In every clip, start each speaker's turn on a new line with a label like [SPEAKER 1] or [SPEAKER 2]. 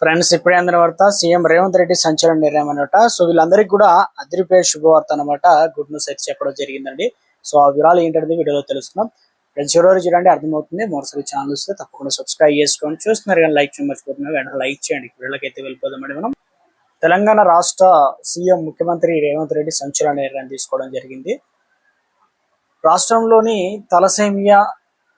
[SPEAKER 1] Friends ఇప్పుడే అందిన వార్త సీఎం రేవంత్ రెడ్డి సంచలన నిర్ణయం అనమాట. సో వీళ్ళందరికీ కూడా అదిరిపోయే శుభవార్త అనమాట. గుడ్ న్యూస్ అయితే చెప్పడం జరిగిందండి. సో ఆ వివరాలు ఏంటనేది వీడియోలో తెలుస్తున్నాం. ఫ్రెండ్స్ ఎవరెవరు చూడండి అర్థమవుతుంది. మరోసారి ఛానల్ వస్తే తప్పకుండా సబ్స్క్రైబ్ చేసుకోండి. చూస్తున్నారు కానీ లైక్ చేయడం మర్చిపోతున్నారు. వెంటనే లైక్ చేయండి. వీళ్ళకి అయితే వెళ్ళిపోదామండి మనం. తెలంగాణ రాష్ట్ర సీఎం ముఖ్యమంత్రి రేవంత్ రెడ్డి సంచలన నిర్ణయం తీసుకోవడం జరిగింది. రాష్ట్రంలోని తలసేమియా,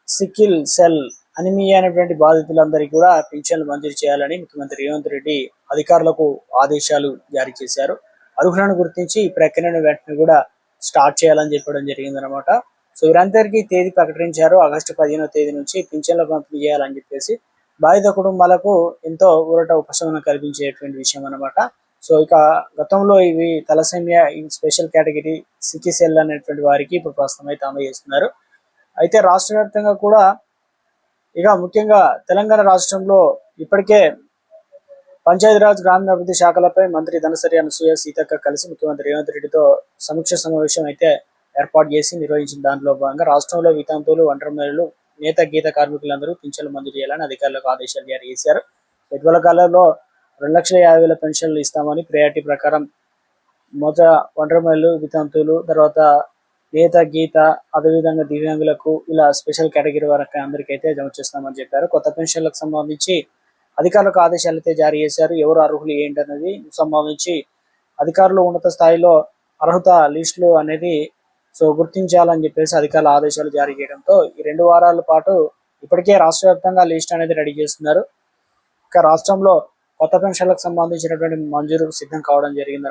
[SPEAKER 1] సికిల్ సెల్ అనిమియా అనేటువంటి బాధితులందరికీ కూడా పింఛన్లు మంజూరు చేయాలని ముఖ్యమంత్రి రేవంత్ రెడ్డి అధికారులకు ఆదేశాలు జారీ చేశారు. అర్హులను గుర్తించి ఈ ప్రక్రియను వెంటనే కూడా స్టార్ట్ చేయాలని చెప్పడం జరిగిందనమాట. సో వీరందరికీ తేదీ ప్రకటించారు. ఆగస్టు 15వ తేదీ నుంచి పింఛన్ల పంపిణీ చేయాలని చెప్పేసి బాధిత కుటుంబాలకు ఎంతో ఊరట ఉపశమనం కల్పించేటువంటి విషయం అనమాట. సో ఇక గతంలో ఇవి తలసేమియా స్పెషల్ కేటగిరీ, సికిసెల్ అనేటువంటి వారికి ఇప్పుడు ప్రస్తుతం అయితే అమలు చేస్తున్నారు. అయితే రాష్ట్ర వ్యాప్తంగా కూడా ఇక ముఖ్యంగా తెలంగాణ రాష్ట్రంలో ఇప్పటికే పంచాయతీరాజ్ గ్రామీణాభివృద్ధి శాఖలపై మంత్రి ధనసరి అనసూయ సీతక్క కలిసి ముఖ్యమంత్రి రేవంత్ రెడ్డితో సమీక్ష సమావేశం అయితే ఏర్పాటు చేసి నిర్వహించిన దాంట్లో భాగంగా రాష్ట్రంలో వితంతువులు, ఒంటరి మహిళలు, నేత గీత కార్మికులందరూ పింఛన్లు మంజూరు చేయాలని అధికారులకు ఆదేశాలు జారీ చేశారు. ఇటీవల కాలంలో 2,50,000 పెన్షన్లు ఇస్తామని ప్రయారిటీ ప్రకారం మొదట ఒంటరి మహిళలు, వితంతువులు, తర్వాత నేత గీత, అదేవిధంగా దివ్యాంగులకు ఇలా స్పెషల్ కేటగిరీ వరకు అందరికైతే జమ చేస్తామని చెప్పారు. కొత్త పెన్షన్లకు సంబంధించి అధికారులకు ఆదేశాలు అయితే జారీ చేశారు. ఎవరు అర్హులు ఏంటనేది సంబంధించి అధికారులు ఉన్నత స్థాయిలో అర్హత లిస్టులు అనేది గుర్తించాలని చెప్పేసి అధికారుల ఆదేశాలు జారీ చేయడంతో ఈ 2 వారాల పాటు ఇప్పటికే రాష్ట్ర వ్యాప్తంగా లిస్ట్ అనేది రెడీ చేస్తున్నారు. ఇక రాష్ట్రంలో కొత్త పెన్షన్లకు సంబంధించినటువంటి మంజూరు సిద్ధం కావడం జరిగింది.